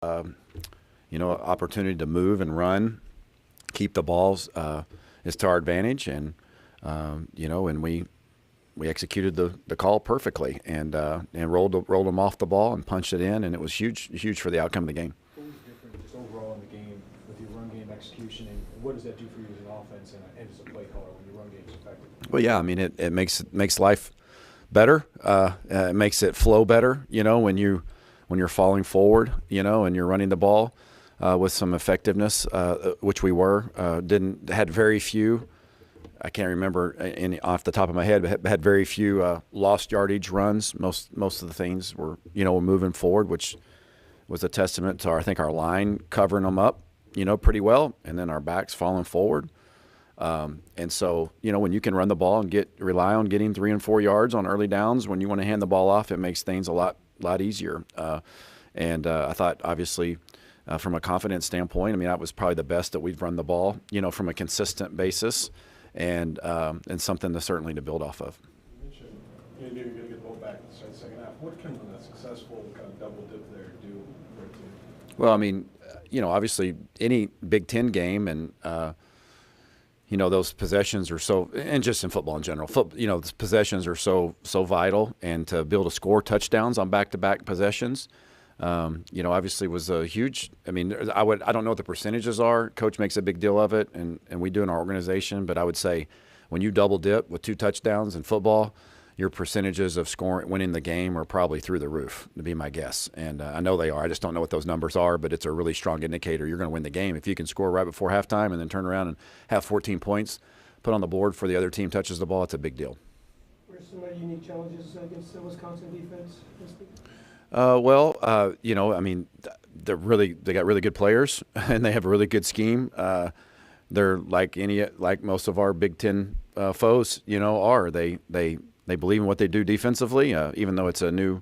Opportunity to move and run, keep the balls is to our advantage, and we executed the call perfectly and rolled them off the ball and punched it in, and it was huge for the outcome of the game. What was different just overall in the game with your run game execution, and what does that do for you as an offense and as a play caller when your run game is effective? Well, yeah, I mean it makes life better. It makes it flow better. When you're falling forward, and you're running the ball with some effectiveness, which we had very few. I can't remember off the top of my head, but had very few lost yardage runs. Most of the things were moving forward, which was a testament to our line covering them up, pretty well, and then our backs falling forward. And so, when you can run the ball and rely on getting 3 and 4 yards on early downs, when you want to hand the ball off, it makes things a lot easier. I thought, obviously, from a confidence standpoint, that was probably the best that we've run the ball, from a consistent basis, and something certainly to build off of. You mentioned maybe you're going to get the ball back in the second half. What can a successful kind of double dip there do for a team? Well, obviously any Big Ten game and those possessions are so, and just in football in general, the possessions are so vital, and to be able to score touchdowns on back-to-back possessions, obviously was a huge. I don't know what the percentages are. Coach makes a big deal of it, and we do in our organization. But I would say when you double dip with 2 touchdowns in football, your percentages of winning the game are probably through the roof, to be my guess. And I know they are. I just don't know what those numbers are, but it's a really strong indicator you're going to win the game. If you can score right before halftime and then turn around and have 14 points put on the board for the other team touches the ball, it's a big deal. What are some unique challenges against the Wisconsin defense this week? They got really good players, and they have a really good scheme. They're like most of our Big Ten foes, are. They believe in what they do defensively, even though it's a new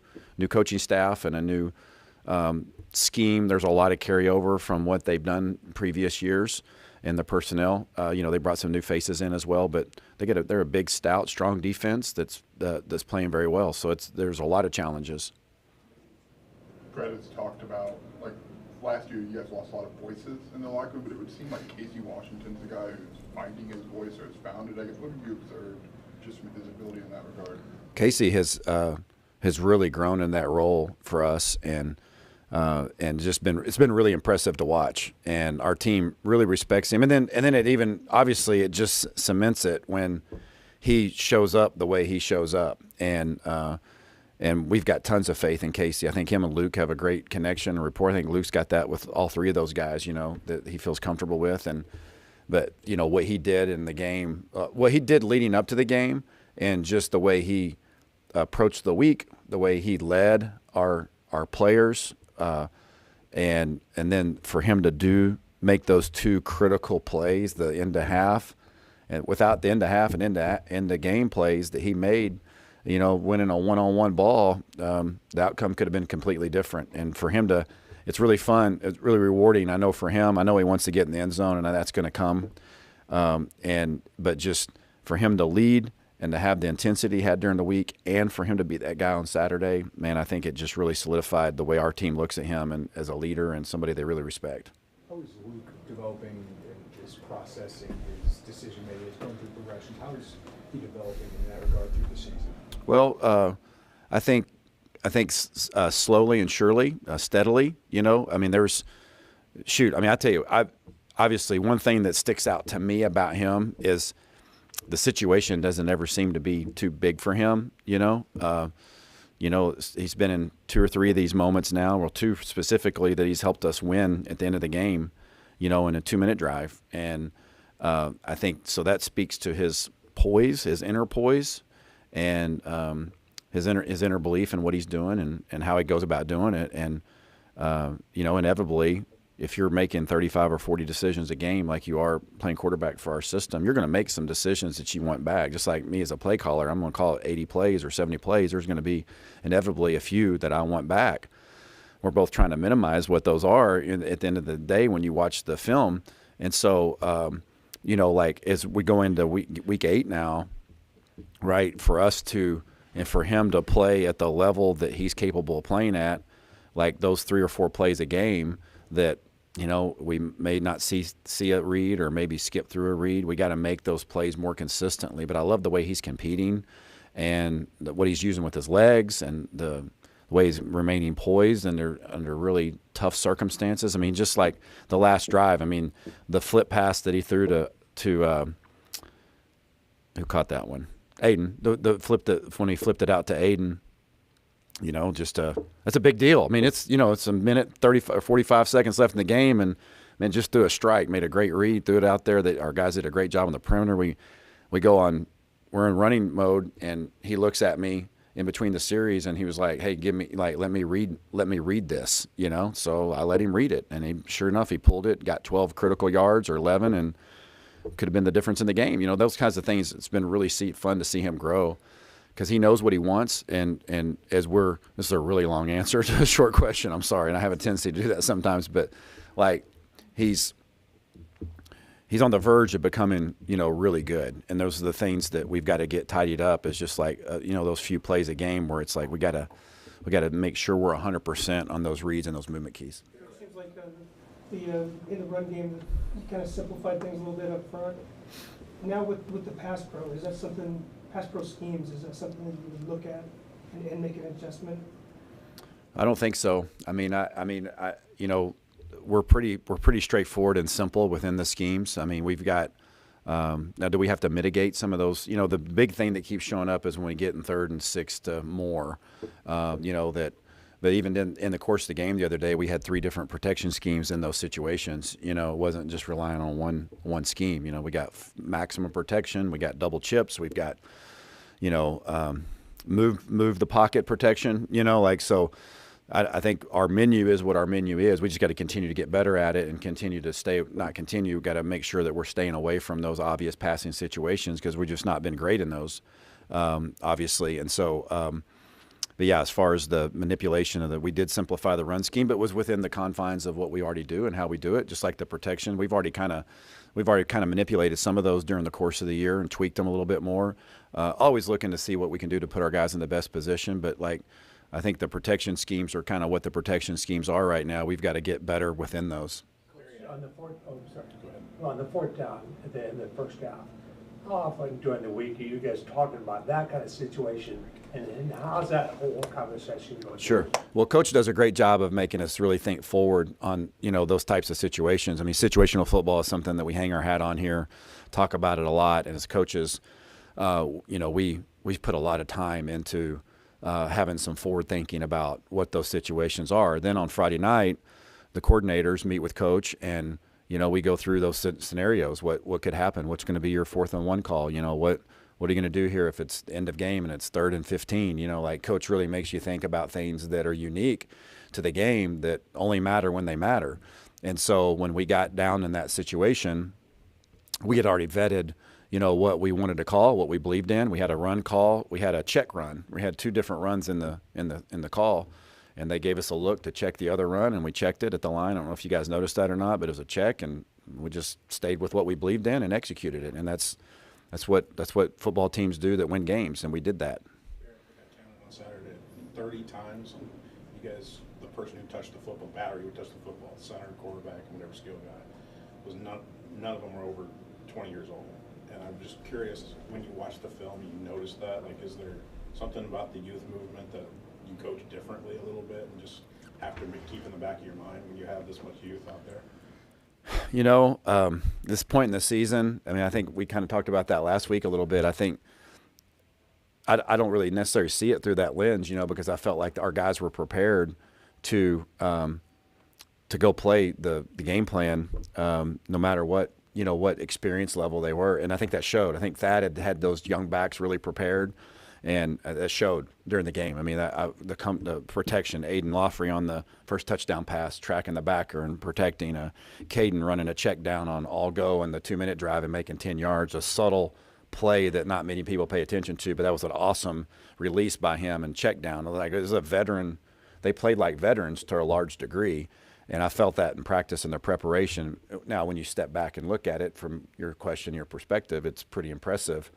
coaching staff and a new scheme. There's a lot of carryover from what they've done previous years, and the personnel. They brought some new faces in as well, but they're a big, stout, strong defense that's playing very well. So there's a lot of challenges. Bret has talked about, like, last year you guys lost a lot of voices in the locker room, but it would seem like Casey Washington's the guy who's finding his voice or has found it. I guess, what have you observed just from his ability in that regard? Casey has really grown in that role for us, and it's been really impressive to watch. And our team really respects him. And then it even, obviously, it just cements it when he shows up the way he shows up. And we've got tons of faith in Casey. I think him and Luke have a great connection and rapport. I think Luke's got that with all 3 of those guys, that he feels comfortable with. But what he did in the game, what he did leading up to the game, and just the way he approached the week, the way he led our players, and then for him to make those 2 critical plays, the end to half, and without the end to half and end the game plays that he made, winning a one-on-one ball, the outcome could have been completely different. And for him it's really fun. It's really rewarding. I know for him, I know he wants to get in the end zone, and that's going to come. But just for him to lead and to have the intensity he had during the week, and for him to be that guy on Saturday, man, I think it just really solidified the way our team looks at him and as a leader and somebody they really respect. How is Luke developing his processing, his decision-making, his going through progressions? How is he developing in that regard through the season? Well, I think slowly and surely, steadily. I tell you, obviously one thing that sticks out to me about him is the situation doesn't ever seem to be too big for him. He's been in 2 or 3 of these moments now, well, 2 specifically that he's helped us win at the end of the game, in a 2-minute drive, and I think so that speaks to his poise, his inner poise. And his inner belief in what he's doing and how he goes about doing it. And, inevitably, if you're making 35 or 40 decisions a game like you are playing quarterback for our system, you're going to make some decisions that you want back. Just like me as a play caller, I'm going to call it 80 plays or 70 plays. There's going to be inevitably a few that I want back. We're both trying to minimize what those are at the end of the day when you watch the film. And so, as we go into week 8 now, right, for us to and for him to play at the level that he's capable of playing at, like those 3 or 4 plays a game that, we may not see a read or maybe skip through a read. We got to make those plays more consistently. But I love the way he's competing and what he's using with his legs and the way he's remaining poised under really tough circumstances. I mean, just like the last drive. I mean, the flip pass that he threw to who caught that one? Aiden. When he flipped it out to Aiden. That's a big deal. I mean, it's a minute 30 or 45 seconds left in the game, and man, just threw a strike, made a great read, threw it out there. Our guys did a great job on the perimeter. We're in running mode, and he looks at me in between the series, and he was like, "Hey, let me read this," So I let him read it, and sure enough, he pulled it, got 12 critical yards or 11, and could have been the difference in the game. Those kinds of things. It's been really fun to see him grow. Because he knows what he wants, and this is a really long answer to a short question. I'm sorry, and I have a tendency to do that sometimes. But like, he's on the verge of becoming really good, and those are the things that we've got to get tidied up. Is just like those few plays a game where it's like we got to make sure we're 100% on those reads and those movement keys. It seems like in the run game, you kind of simplified things a little bit up front. Now with the pass pro, is that something? Pass pro schemes, is that something that you would look at and make an adjustment? I don't think so. I mean, we're pretty straightforward and simple within the schemes. I mean, we've got now. Do we have to mitigate some of those? The big thing that keeps showing up is when we get in 3rd and 6 more. But even in the course of the game the other day, we had 3 different protection schemes in those situations. It wasn't just relying on one scheme. We got maximum protection, we got double chips, we've got, move the pocket protection. So I think our menu is what our menu is. We just got to continue to get better at it and continue to we've got to make sure that we're staying away from those obvious passing situations because we've just not been great in those, obviously. And so, but yeah, as far as the manipulation we did simplify the run scheme, but it was within the confines of what we already do and how we do it. Just like the protection, we've already kind of manipulated some of those during the course of the year and tweaked them a little bit more. Always looking to see what we can do to put our guys in the best position. But I think the protection schemes are kind of what the protection schemes are right now. We've got to get better within those. On the fourth down in the first half, how often during the week are you guys talking about that kind of situation, and how's that whole conversation going? Sure. Well, Coach does a great job of making us really think forward on those types of situations. I mean, situational football is something that we hang our hat on here, talk about it a lot, and as coaches, we put a lot of time into having some forward thinking about what those situations are. Then on Friday night, the coordinators meet with Coach and we go through those scenarios. What could happen? What's going to be your 4th and 1 call? What are you going to do here if it's the end of game and it's 3rd and 15? Coach really makes you think about things that are unique to the game that only matter when they matter. And so when we got down in that situation, we had already vetted, what we wanted to call, what we believed in. We had a run call. We had a check run. We had 2 different runs in the call. And they gave us a look to check the other run, and we checked it at the line. I don't know if you guys noticed that or not, but it was a check, and we just stayed with what we believed in and executed it. And that's what football teams do that win games, and we did that. On Saturday, 30 times, you guys, the person who touched the football, battery who touched the football, center, quarterback, and whatever skill guy, was none of them were over 20 years old. And I'm just curious, when you watch the film, you notice that? Is there something about the youth movement that you coach differently a little bit and just have to keep in the back of your mind when you have this much youth out there? This point in the season, I mean, I think we kind of talked about that last week a little bit. I think I don't really necessarily see it through that lens, because I felt like our guys were prepared to go play the game plan, no matter what experience level they were. And I think that showed. I think Thad had those young backs really prepared. And that showed during the game. I mean, the protection, Aiden Loffrey on the first touchdown pass, tracking the backer and protecting, Caden running a check down on all go and the 2-minute drive and making 10 yards, a subtle play that not many people pay attention to, but that was an awesome release by him and check down. Like, it was a veteran. They played like veterans to a large degree, and I felt that in practice and their preparation. Now, when you step back and look at it from your question, your perspective, it's pretty impressive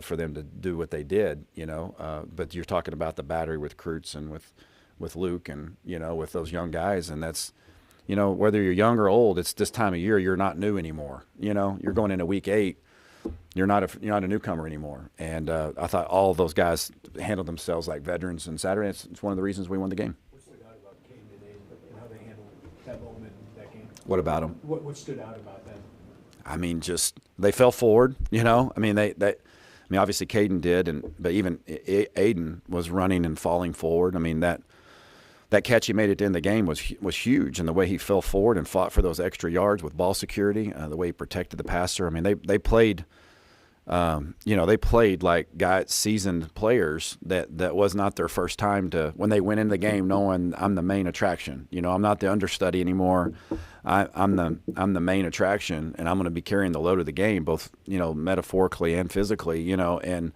for them to do what they did, but you're talking about the battery with Kreutz and with with Luke and, with those young guys. And that's, whether you're young or old, it's this time of year, you're not new anymore. You're going into week 8. You're not a newcomer anymore. And I thought all of those guys handled themselves like veterans. And Saturday, it's one of the reasons we won the game. What stood out about Caden and Aiden and how they handled that moment in that game? What about them? What stood out about them? I mean, just they fell forward. I mean, obviously Caden did, but even Aiden was running and falling forward. I mean, that catch he made at the end of the game was huge, and the way he fell forward and fought for those extra yards with ball security, the way he protected the passer. I mean, they played. They played like seasoned players that was not their first time when they went into the game knowing I'm the main attraction. I'm not the understudy anymore. I'm the main attraction, and I'm going to be carrying the load of the game, both metaphorically and physically. And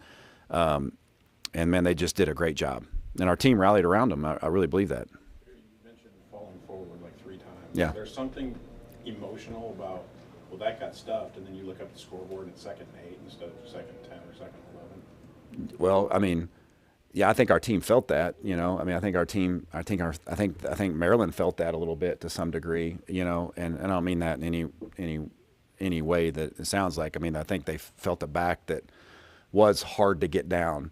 man, they just did a great job, and our team rallied around them. I really believe that. You mentioned falling forward like 3 times. Yeah. There's something emotional about, well, that got stuffed, and then you look up the scoreboard and it's 2nd and 8 instead of 2nd and 10 or 2nd and 11. Well, I mean, yeah, I think our team felt that. I mean, I think our team. I think Maryland felt that a little bit to some degree. And I don't mean that in any way that it sounds like. I mean, I think they felt a back that was hard to get down,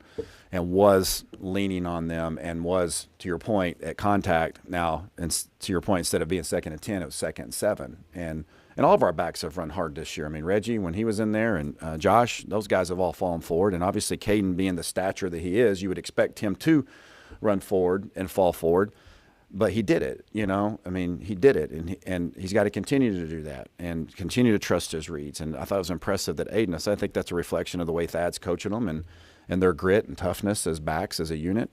and was leaning on them, and was, to your point, at contact. Now, and to your point, instead of being 2nd and 10, it was 2nd and 7, and all of our backs have run hard this year. I mean, Reggie, when he was in there, and Josh, those guys have all fallen forward. And obviously, Caden, being the stature that he is, you would expect him to run forward and fall forward. But he did it, I mean, he did it, and he's got to continue to do that and continue to trust his reads. And I thought it was impressive that Aiden, I think that's a reflection of the way Thad's coaching them and their grit and toughness as backs, as a unit.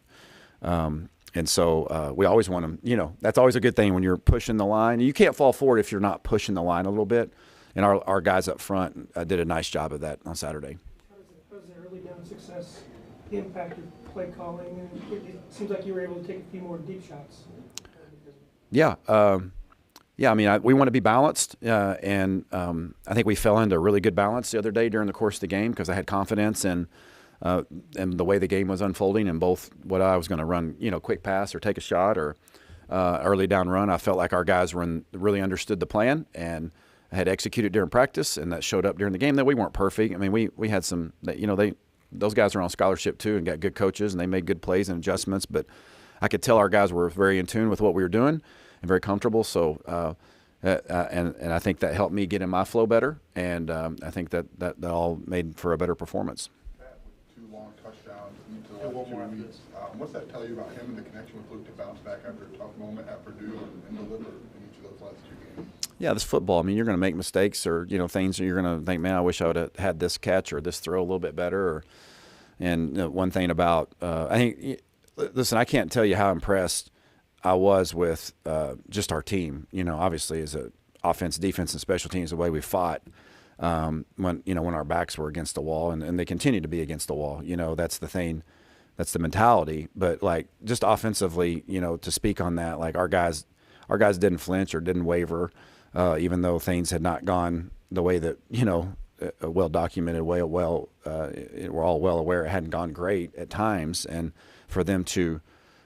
And so we always want them, that's always a good thing when you're pushing the line. You can't fall forward if you're not pushing the line a little bit. And our guys up front did a nice job of that on Saturday. How does the early down success impact your play calling? And it seems like you were able to take a few more deep shots. Yeah. I mean, we want to be balanced, and I think we fell into really good balance the other day during the course of the game, because I had confidence in the way the game was unfolding, and both what I was going to run, quick pass or take a shot, or early down run. I felt like our guys really understood the plan and had executed during practice, and that showed up during the game. That we weren't perfect. I mean, we had some, those guys are on scholarship too and got good coaches, and they made good plays and adjustments, but I could tell our guys were very in tune with what we were doing and very comfortable. So, and I think that helped me get in my flow better. And I think that all made for a better performance. Pat, with 2 long touchdowns each of the last 2 weeks, what's that tell you about him and the connection with Luke to bounce back after a tough moment at Purdue and deliver in each of those last 2 games? Yeah, this football. I mean, you're going to make mistakes, or things that you're going to think, man, I wish I would have had this catch or this throw a little bit better. And one thing about I think. Listen, I can't tell you how impressed I was with just our team. Obviously, as a offense, defense, and special teams, the way we fought when our backs were against the wall, and they continue to be against the wall. That's the thing, that's the mentality. But like just offensively, to speak on that, like our guys didn't flinch or didn't waver, even though things had not gone the way that well documented, we're all well aware it hadn't gone great at times, and for them to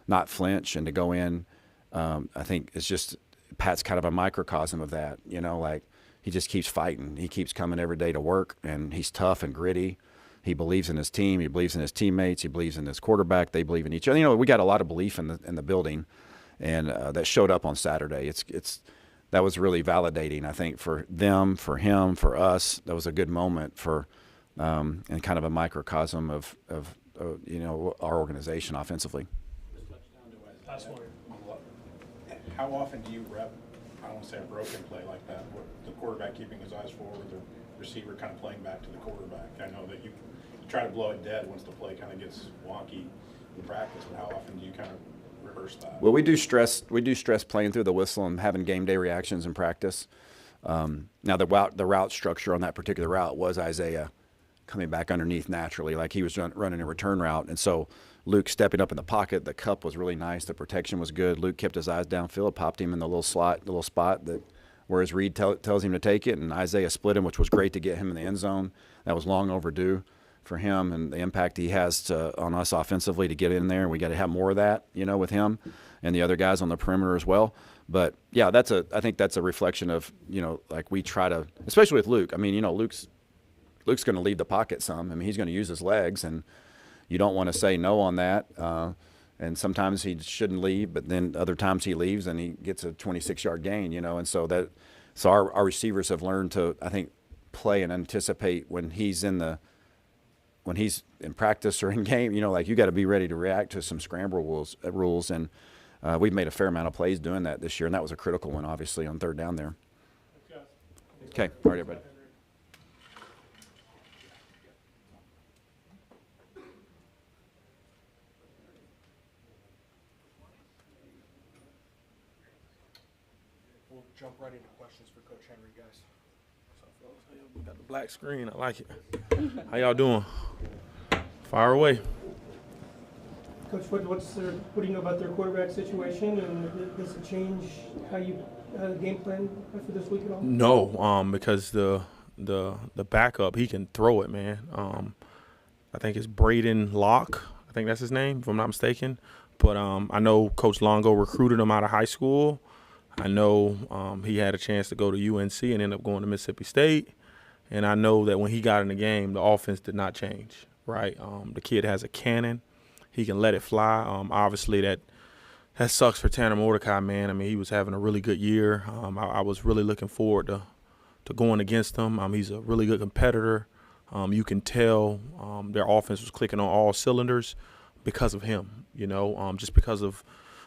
not flinch and to go in, I think it's just Pat's kind of a microcosm of that. Like he just keeps fighting. He keeps coming every day to work, and he's tough and gritty. He believes in his team. He believes in his teammates. He believes in his quarterback. They believe in each other. We got a lot of belief in the building, and that showed up on Saturday. That was really validating, I think, for them, for him, for us. That was a good moment and kind of a microcosm of our organization offensively. How often do you rep, I don't want to say a broken play like that, where the quarterback keeping his eyes forward, the receiver kind of playing back to the quarterback? I know that you try to blow it dead once the play kind of gets wonky in practice, but how often do you kind of rehearse that? Well, we do stress playing through the whistle and having game day reactions in practice. Now the route structure on that particular route was Isaiah coming back underneath naturally, like he was running a return route, and so Luke stepping up in the pocket. The cup was really nice. The protection was good. Luke kept his eyes downfield, popped him in the little spot where his read tells him to take it, and Isaiah split him, which was great to get him in the end zone. That was long overdue for him, and the impact he has on us offensively to get in there. And we got to have more of that, with him. and the other guys on the perimeter as well. But yeah, I think that's a reflection of, like we try to, especially with Luke. I mean, Luke's going to leave the pocket some. I mean, he's going to use his legs, and you don't want to say no on that. And sometimes he shouldn't leave, but then other times he leaves and he gets a 26-yard gain, and so our receivers have learned to, I think, play and anticipate when he's in practice or in game. Like you got to be ready to react to some scramble rules, and we've made a fair amount of plays doing that this year, and that was a critical one, obviously, on third down there. Okay, all right, everybody. We'll jump right into questions for Coach Henry, guys. We got the black screen. I like it. How y'all doing? Fire away. Coach, what do you know about their quarterback situation, and does it change how you game plan for this week at all? No, because the backup, he can throw it, man. I think it's Braden Locke. I think that's his name, if I'm not mistaken. But I know Coach Longo recruited him out of high school. I know he had a chance to go to UNC and end up going to Mississippi State. And I know that when he got in the game, the offense did not change, right? The kid has a cannon. He can let it fly. Obviously, that sucks for Tanner Mordecai, man. I mean, he was having a really good year. I was really looking forward to going against him. He's a really good competitor. You can tell their offense was clicking on all cylinders because of him, just because of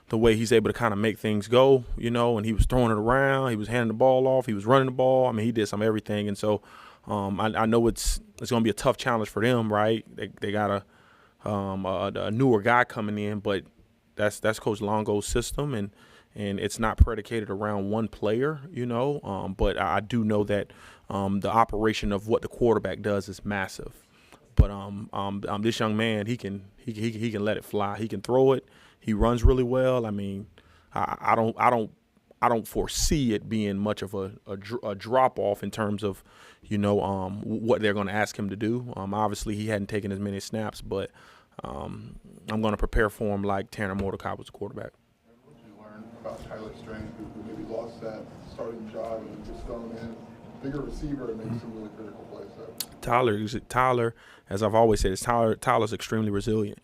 the way he's able to kind of make things go, and he was throwing it around. He was handing the ball off. He was running the ball. I mean, he did some everything. And so I know it's going to be a tough challenge for them, right? They got a newer guy coming in, but that's Coach Longo's system, and it's not predicated around one player, But I do know that the operation of what the quarterback does is massive. But this young man, he can let it fly. He can throw it. He runs really well. I mean, I don't foresee it being much of a drop off in terms of what they're going to ask him to do. Obviously, he hadn't taken as many snaps, but I'm going to prepare for him like Tanner Mordecai was the quarterback. What did you learn about Tyler Strang, who maybe lost that starting job and just going in, bigger receiver and making some really critical plays there? Tyler, as I've always said, Tyler's extremely resilient.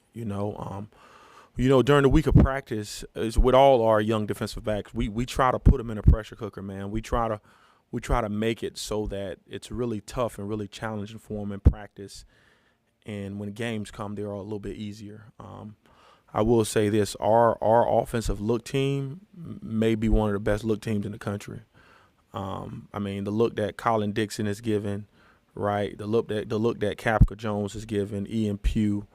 During the week of practice, is with all our young defensive backs, we try to put them in a pressure cooker, man. We try to make it so that it's really tough and really challenging for them in practice. And when games come, they're a little bit easier. I will say this: our offensive look team may be one of the best look teams in the country. I mean, the look that Colin Dixon is given, right? The look that Capka Jones is given, Ian Pugh,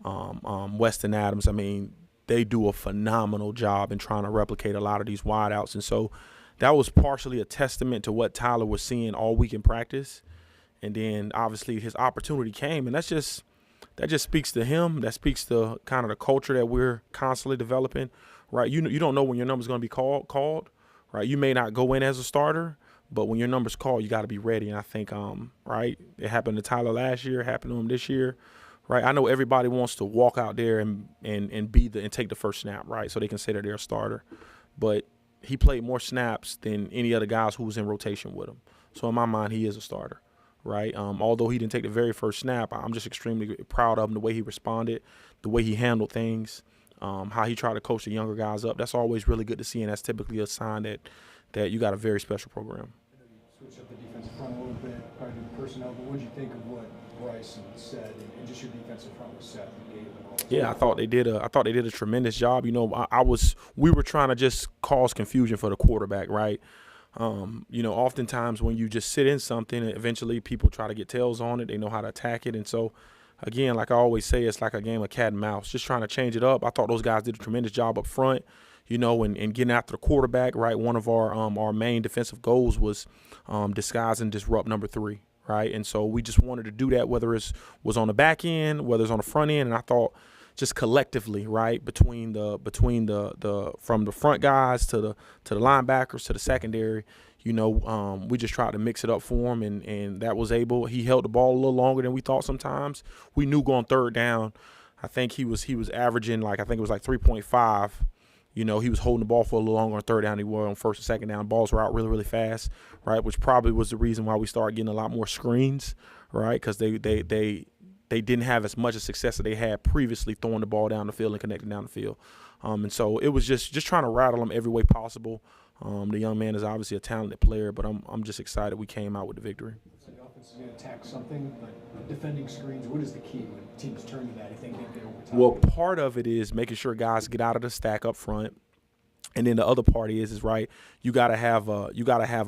Weston Adams. I mean, they do a phenomenal job in trying to replicate a lot of these wideouts, and so that was partially a testament to what Tyler was seeing all week in practice. And then obviously his opportunity came, and that just speaks to him. That speaks to kind of the culture that we're constantly developing, right? You don't know when your number's going to be called, right? You may not go in as a starter, but when your number's called, you got to be ready. And I think, right, it happened to Tyler last year, happened to him this year, right? I know everybody wants to walk out there and take the first snap, right, so they can say that they're a starter, but he played more snaps than any other guys who was in rotation with him. So in my mind, he is a starter. Right. Although he didn't take the very first snap, I'm just extremely proud of him, the way he responded, the way he handled things, how he tried to coach the younger guys up. That's always really good to see, and that's typically a sign that you got a very special program. I know you switched up the defensive front a little bit, probably due to personnel, but what did you think of what Bryson said and just your defensive front with Seth and Gabe and all that? Yeah, I thought they did a tremendous job. We were trying to just cause confusion for the quarterback, right? Oftentimes when you just sit in something, eventually people try to get tails on it. They know how to attack it. And so, again, like I always say, it's like a game of cat and mouse, just trying to change it up. I thought those guys did a tremendous job up front, and getting after the quarterback, right? One of our main defensive goals was disguise and disrupt number 3, right? And so we just wanted to do that, whether it was on the back end, whether it's on the front end. And I thought just collectively, right, between the from the front guys to the linebackers to the secondary, we just tried to mix it up for him, and that was able. He held the ball a little longer than we thought sometimes. We knew going third down, I think he was averaging, like, I think it was like 3.5 You know, he was holding the ball for a little longer on third down than he was on first and second down. Balls were out really, really fast, right, which probably was the reason why we started getting a lot more screens, right, because they didn't have as much of success as they had previously throwing the ball down the field and connecting down the field. And so it was just trying to rattle him every way possible. The young man is obviously a talented player, but I'm just excited we came out with the victory. So the offense is going to attack something, but defending screens, what is the key when teams turn to that if they can't get over top? Well, part of it is making sure guys get out of the stack up front. And then the other part is right, you gotta have an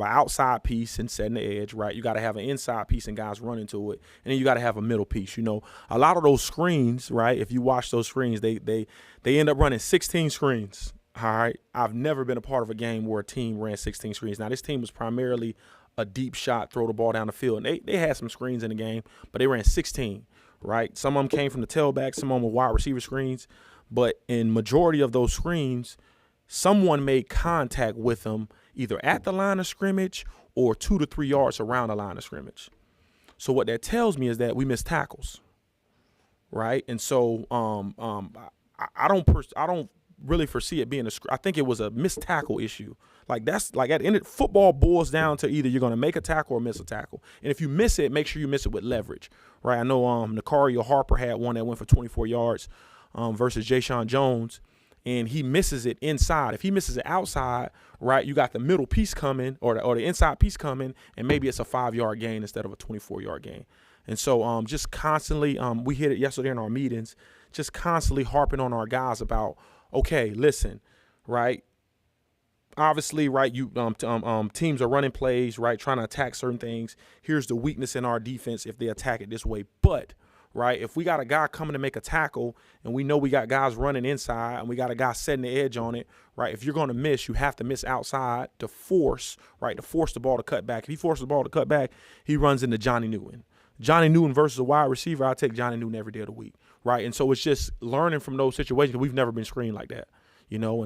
outside piece and setting the edge, right? You gotta have an inside piece and guys run into it, and then you gotta have a middle piece. You know, a lot of those screens, right? If you watch those screens, they end up running 16 screens. All right, I've never been a part of a game where a team ran 16 screens. Now this team was primarily a deep shot, throw the ball down the field, and they had some screens in the game, but they ran 16. Right, some of them came from the tailback, some of them were wide receiver screens, but in majority of those screens, someone made contact with them either at the line of scrimmage or 2 to 3 yards around the line of scrimmage. So what that tells me is that we missed tackles, right? And so I don't really foresee it being I think it was a missed tackle issue. Like that's like at the end, football boils down to either you're going to make a tackle or miss a tackle. And if you miss it, make sure you miss it with leverage, right? I know Nicario Harper had one that went for 24 yards versus Jayshon Jones. And he misses it inside. If he misses it outside, right, you got the middle piece coming or the inside piece coming, and maybe it's a 5-yard gain instead of a 24-yard gain. And so just constantly, we hit it yesterday in our meetings, just constantly harping on our guys about, okay, listen, right, obviously, right, you teams are running plays, right, trying to attack certain things. Here's the weakness in our defense if they attack it this way. But right, if we got a guy coming to make a tackle and we know we got guys running inside and we got a guy setting the edge on it, right, if you're going to miss, you have to miss outside to force the ball to cut back. If he forces the ball to cut back, he runs into Johnny Newton. Johnny Newton versus a wide receiver, I take Johnny Newton every day of the week, right? And so it's just learning from those situations. We've never been screened like that. You know,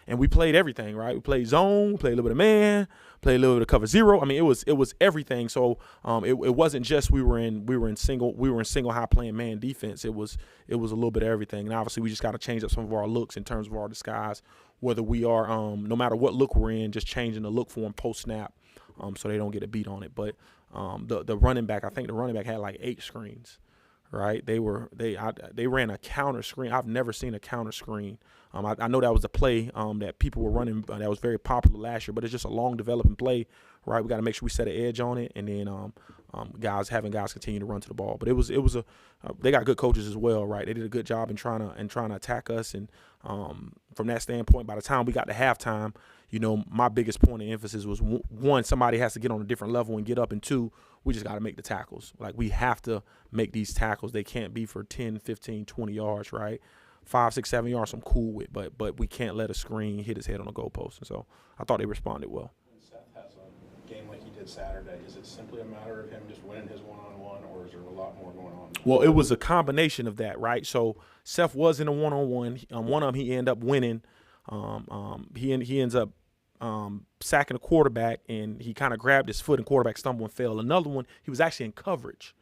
and we played everything, right? We played zone, played a little bit of man, played a little bit of cover zero. I mean, it was everything. So it wasn't just we were in single high playing man defense. It was a little bit of everything. And obviously we just got to change up some of our looks in terms of our disguise, whether we are no matter what look we're in, just changing the look for them post snap, so they don't get a beat on it. But the running back, I think the running back had like 8 screens. Right, they ran a counter screen. I've never seen a counter screen. I know that was a play that people were running that was very popular last year, but it's just a long developing play. Right, we got to make sure we set an edge on it, and then guys continue to run to the ball. But they got good coaches as well. Right, they did a good job in trying to attack us, and from that standpoint, by the time we got to halftime, you know, my biggest point of emphasis was one, somebody has to get on a different level and get up, and 2, we just got to make the tackles. Like, we have to make these tackles. They can't be for 10, 15, 20 yards, right? 5, 6, 7 yards I'm cool with, but we can't let a screen hit his head on the goalpost. And so I thought they responded well. When Seth has a game like he did Saturday, is it simply a matter of him just winning his one-on-one, or is there a lot more going on? Well, it was a combination of that, right? So Seth was in a one-on-one. One of them he ended up winning. He ends up sacking the quarterback, and he kind of grabbed his foot, and quarterback stumbled and fell. Another one, he was actually in coverage.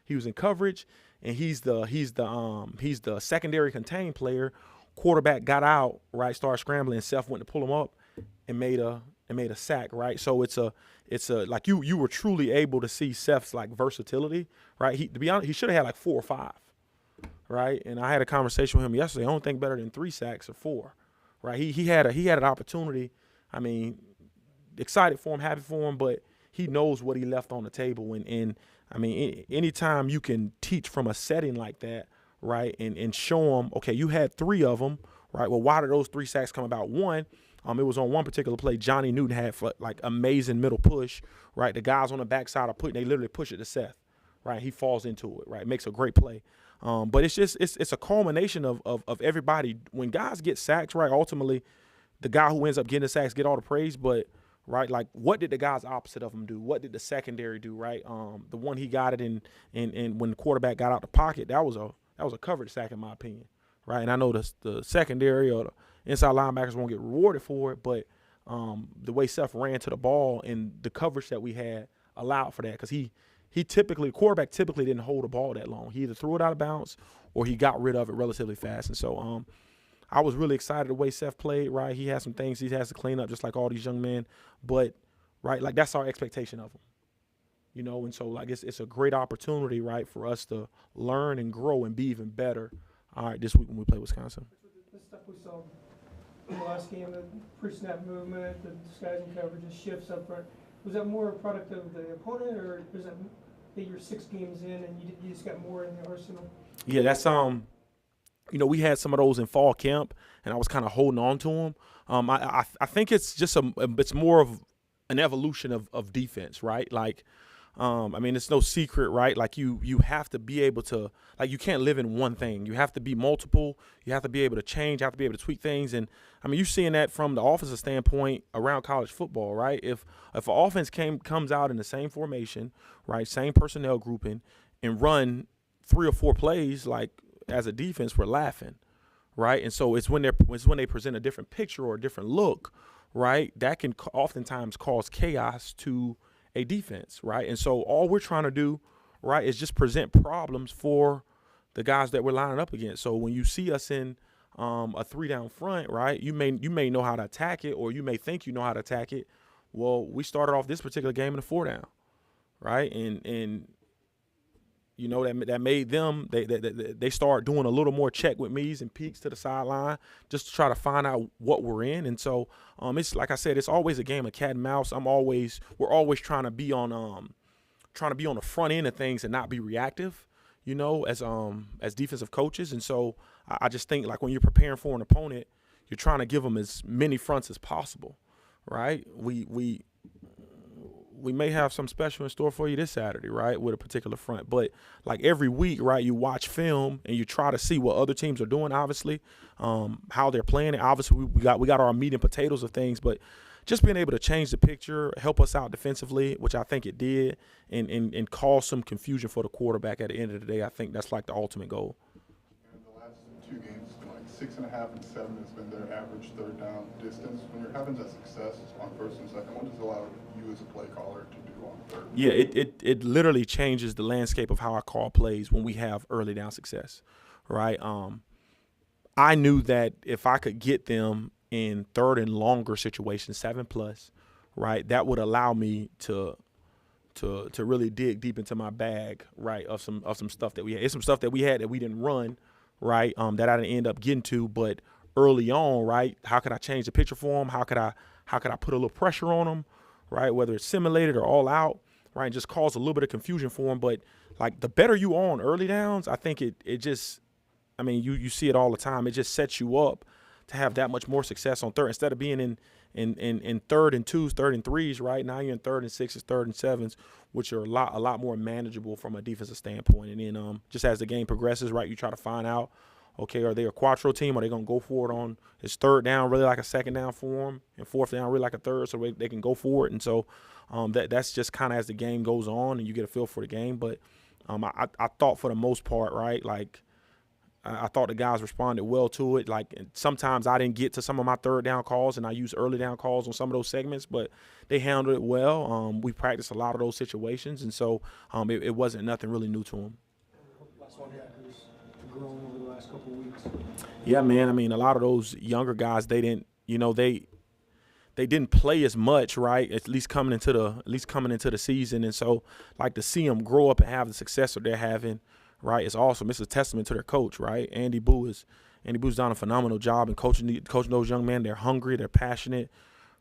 He was in coverage, and he's the secondary contained player. Quarterback got out, right, started scrambling, and Seth went to pull him up and made a sack, right? So it's a like you were truly able to see Seth's like versatility, right? To be honest, he should have had like 4 or 5, right? And I had a conversation with him yesterday. I don't think better than 3 sacks or 4, right? He had an opportunity. I mean, excited for him, happy for him, but he knows what he left on the table. And I mean, anytime you can teach from a setting like that, right, and show them, okay, you had 3 of them, right? Well, why did those 3 sacks come about? One, it was on one particular play. Johnny Newton had like amazing middle push, right? The guys on the backside they literally push it to Seth, right? He falls into it, right? Makes a great play. But it's a culmination of everybody. When guys get sacks, right, ultimately, the guy who ends up getting the sacks get all the praise, but right, like, what did the guys opposite of him do? What did the secondary do, right? The one he got it in when the quarterback got out the pocket, that was a coverage sack in my opinion, right? And I know the secondary or the inside linebackers won't get rewarded for it, but the way Seth ran to the ball and the coverage that we had allowed for that, because quarterback typically didn't hold the ball that long. He either threw it out of bounds or he got rid of it relatively fast, and so I was really excited the way Seth played, right? He has some things he has to clean up just like all these young men. But, right, like that's our expectation of him. You know, and so like it's a great opportunity, right, for us to learn and grow and be even better. All right, this week when we play Wisconsin. The stuff we saw in the last game, the pre-snap movement, the disguising coverages, shifts up front, was that more a product of the opponent, or was that you're 6 games in and you just got more in the arsenal? Yeah, that's you know, we had some of those in fall camp, and I was kind of holding on to them. I think it's just it's more of an evolution of defense, right? Like. I mean, it's no secret, right? Like you have to be able to, like you can't live in one thing. You have to be multiple. You have to be able to change. You have to be able to tweak things. And I mean, you're seeing that from the offensive standpoint around college football, right? If an offense comes out in the same formation, right, same personnel grouping, and run 3 or 4 plays, like as a defense, we're laughing, right? And so it's when they present a different picture or a different look, right? That can oftentimes cause chaos to a defense, right? And so all we're trying to do, right, is just present problems for the guys that we're lining up against. So when you see us in a 3-down front, right, you may know how to attack it, or you may think you know how to attack it. Well, we started off this particular game in a 4-down, right? And you know that made them they start doing a little more check with me's and peeks to the sideline just to try to find out what we're in. And so it's like I said, it's always a game of cat and mouse. We're always trying to be on the front end of things and not be reactive, you know, as defensive coaches. And so I just think like when you're preparing for an opponent, you're trying to give them as many fronts as possible, right? We may have some special in store for you this Saturday, right, with a particular front. But like every week, right, you watch film and you try to see what other teams are doing, obviously, how they're playing. And obviously, we got our meat and potatoes of things, but just being able to change the picture, help us out defensively, which I think it did, and cause some confusion for the quarterback at the end of the day. I think that's like the ultimate goal. And the last 2 games, it's been like 6.5 and 7 has been their average 3rd down distance. When you're having that success on 1st and 2nd, what does it allow you as a play caller to do on 3rd? Yeah, it literally changes the landscape of how I call plays when we have early down success, right? I knew that if I could get them in 3rd and longer situations, 7+, right, that would allow me to really dig deep into my bag, right, of some stuff that we had. It's some stuff that we had that we didn't run, right, that I didn't end up getting to, but early on, right, how could I change the picture for them? How could I put a little pressure on them, right, whether it's simulated or all out, right, and just cause a little bit of confusion for them. But like the better you are on early downs, I think it just, I mean, you see it all the time. It just sets you up to have that much more success on 3rd instead of being in 3rd and 2s, 3rd and 3s, right? Now you're in 3rd and 6s, 3rd and 7s, which are a lot more manageable from a defensive standpoint. And then just as the game progresses, right, you try to find out, okay, are they a quattro team? Are they going to go for it on his 3rd down, really like a 2nd down for them, and 4th down, really like a 3rd, so they can go for it. And so that's just kind of as the game goes on and you get a feel for the game. But I thought for the most part, right, like I thought the guys responded well to it. Like sometimes I didn't get to some of my 3rd down calls, and I used early down calls on some of those segments, but they handled it well. We practiced a lot of those situations, and so it wasn't nothing really new to them. Last one, who's grown over the last couple of weeks. Yeah, man. I mean, a lot of those younger guys, they didn't play as much, right? At least coming into the season, and so like to see them grow up and have the success that they're having, right? It's awesome. It's a testament to their coach, right? Andy Boo's done a phenomenal job in coaching those young men. They're hungry, they're passionate,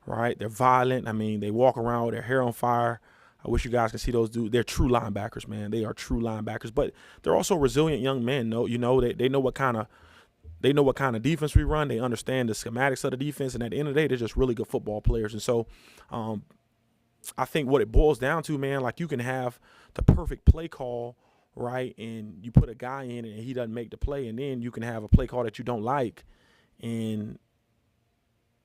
right? They're violent. I mean, they walk around with their hair on fire. I wish you guys could see those dudes. They're true linebackers, man. They are true linebackers, but they're also resilient young men. They know what kind of defense we run. They understand the schematics of the defense, and at the end of the day, they're just really good football players. And so, I think what it boils down to, man, like you can have the perfect play call, right, and you put a guy in and he doesn't make the play, and then you can have a play call that you don't like, and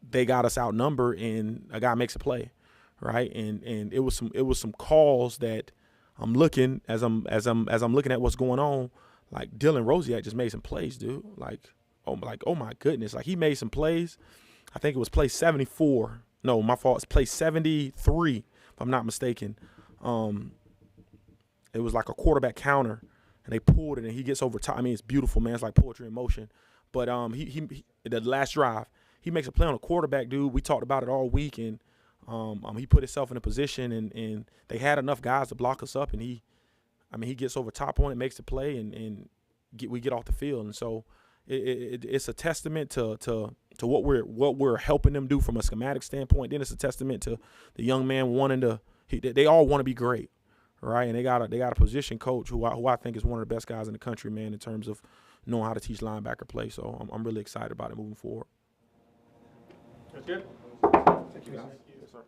they got us outnumbered, and a guy makes a play, right, and it was some calls that I'm looking as I'm looking at what's going on, like Dylan Rosiak just made some plays, dude, like oh my goodness, like he made some plays. I think it was play 74. No, my fault. It's play 73, if I'm not mistaken. It was like a quarterback counter, and they pulled it, and he gets over top. I mean, it's beautiful, man. It's like poetry in motion. But he the last drive, he makes a play on a quarterback, dude. We talked about it all week, and he put himself in a position, and they had enough guys to block us up, and he gets over top on it, makes the play, and we get off the field. And so it's a testament to what we're helping them do from a schematic standpoint. Then it's a testament to the young man wanting to. They all want to be great, right? And they got a position coach who I think is one of the best guys in the country, man, in terms of knowing how to teach linebacker play. So I'm really excited about it moving forward. That's good. Thank you, guys. Yes, sir.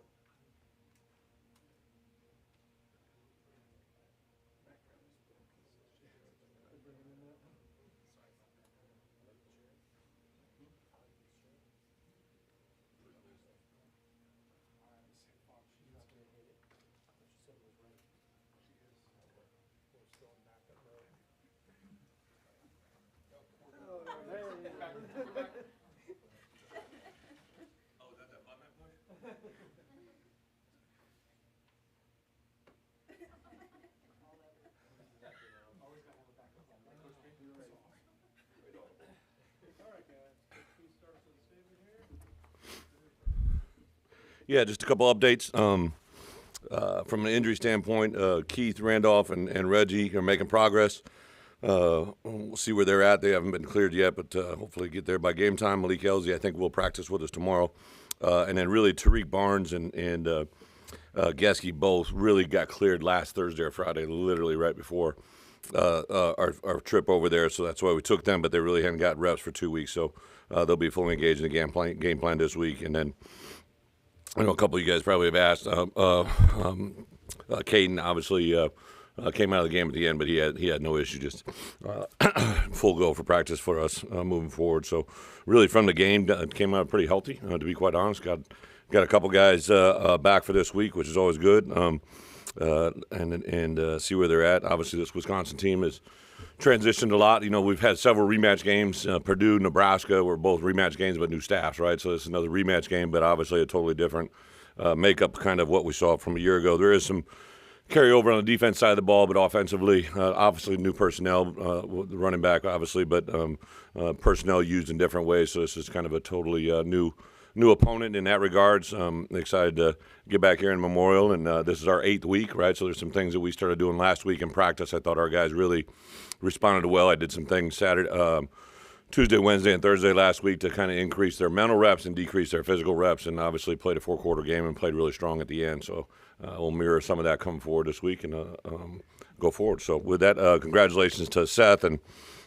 Yeah, just a couple updates. From an injury standpoint, Keith, Randolph, and Reggie are making progress. We'll see where they're at. They haven't been cleared yet, but hopefully get there by game time. Malik Elsie, I think, will practice with us tomorrow. And then really Tariq Barnes and Geske both really got cleared last Thursday or Friday, literally right before our trip over there. So that's why we took them, but they really hadn't got reps for 2 weeks. So they'll be fully engaged in the game plan this week. And then I know a couple of you guys probably have asked. Caden obviously came out of the game at the end, but he had no issue, just full go for practice for us moving forward. So really from the game, came out pretty healthy, to be quite honest. Got a couple guys back for this week, which is always good, and see where they're at. Obviously, this Wisconsin team has transitioned a lot. You know, we've had several rematch games. Purdue, Nebraska were both rematch games, but new staffs, right? So it's another rematch game, but obviously a totally different makeup, kind of what we saw from a year ago. There is some carryover on the defense side of the ball, but offensively, obviously new personnel, the running back, obviously, but personnel used in different ways. So this is kind of a totally new opponent in that regards. Excited to get back here in Memorial, and this is our 8th week, right? So there's some things that we started doing last week in practice. I thought our guys really responded well. I did some things Tuesday, Wednesday, and Thursday last week to kind of increase their mental reps and decrease their physical reps, and obviously played a 4-quarter game and played really strong at the end. So we'll mirror some of that coming forward this week and go forward. So with that, congratulations to Seth and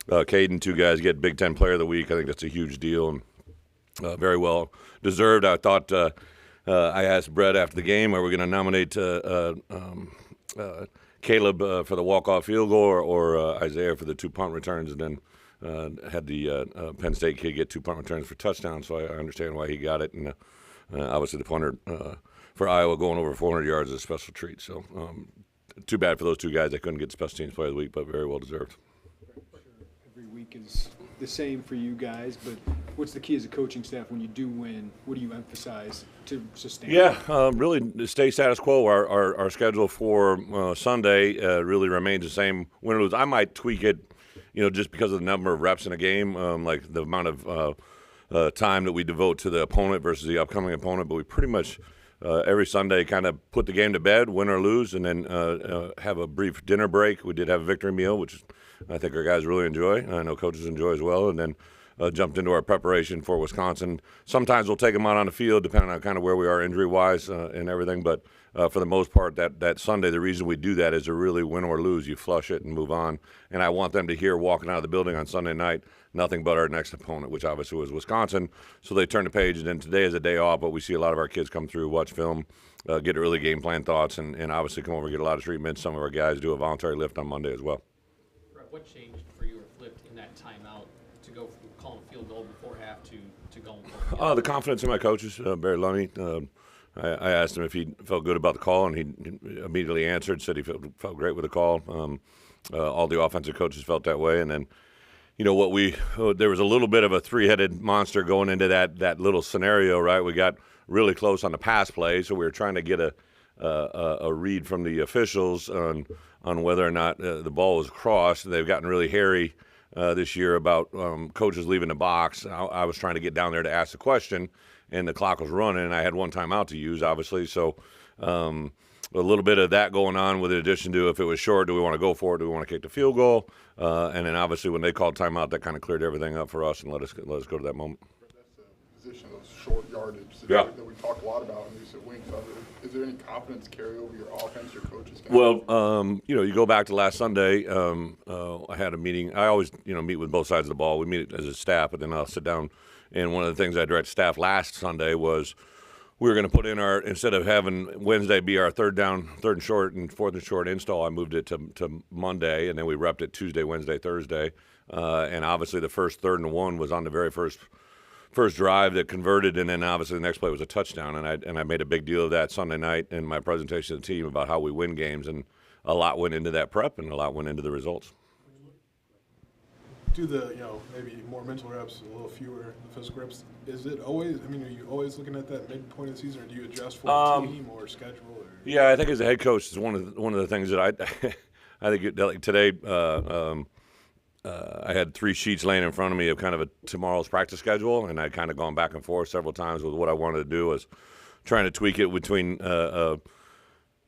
Caden, 2 guys get Big Ten Player of the Week. I think that's a huge deal and very well deserved. I thought I asked Bret after the game, are we going to nominate Caleb for the walk-off field goal or Isaiah for the 2 punt returns, and then had the Penn State kid get 2 punt returns for touchdowns, so I understand why he got it. And obviously the punter for Iowa going over 400 yards is a special treat. So too bad for those 2 guys. They couldn't get Special Teams Player of the Week, but very well deserved. Every week is the same for you guys, but what's the key as a coaching staff when you do win? What do you emphasize to sustain? Yeah, really stay status quo. Our schedule for Sunday really remains the same. Win or lose, I might tweak it, just because of the number of reps in a game, like the amount of time that we devote to the opponent versus the upcoming opponent. But we pretty much every Sunday kind of put the game to bed, win or lose, and then have a brief dinner break. We did have a victory meal, which I think our guys really enjoy. I know coaches enjoy as well. And then jumped into our preparation for Wisconsin. Sometimes we'll take them out on the field, depending on kind of where we are injury-wise and everything. But for the most part, that Sunday, the reason we do that is to really win or lose. You flush it and move on. And I want them to hear walking out of the building on Sunday night, nothing but our next opponent, which obviously was Wisconsin. So they turn the page, and then today is a day off, but we see a lot of our kids come through, watch film, get early game plan thoughts, and obviously come over and get a lot of treatment. Some of our guys do a voluntary lift on Monday as well. What changed for you or flipped in that timeout to go from calling a field goal before half to going for it? The confidence in my coaches, Barry Lunny. I asked him if he felt good about the call, and he immediately answered, said he felt great with the call. All the offensive coaches felt that way. And then, there was a little bit of a 3-headed monster going into that little scenario, right? We got really close on the pass play, so we were trying to get a read from the officials on whether or not the ball was crossed. They've gotten really hairy this year about coaches leaving the box. I was trying to get down there to ask the question, and the clock was running, and I had one timeout to use, obviously. So a little bit of that going on with the addition to if it was short, do we want to go for it? Do we want to kick the field goal? And then obviously when they called timeout, that kind of cleared everything up for us and let us go to that moment. That's the position of those short yardage Yeah. that we talked a lot about in recent weeks. Is there any confidence carry over your offense, your coaches? Well, you go back to last Sunday. I had a meeting. I always, meet with both sides of the ball. We meet as a staff, but then I'll sit down. And one of the things I directed staff last Sunday was we were going to put in instead of having Wednesday be our third and short and fourth and short install, I moved it to Monday, and then we repped it Tuesday, Wednesday, Thursday. And obviously the first 3rd and 1 was on the very first drive that converted, and then obviously the next play was a touchdown. And I made a big deal of that Sunday night in my presentation to the team about how we win games, and a lot went into that prep and a lot went into the results. Do the, maybe more mental reps, a little fewer the physical reps. Is it always, are you always looking at that midpoint of the season, or do you adjust for a team or schedule? Or? Yeah, I think as a head coach, it's one of the things that I think like today I had 3 sheets laying in front of me of kind of tomorrow's practice schedule, and I'd kind of gone back and forth several times with what I wanted to do was trying to tweak it between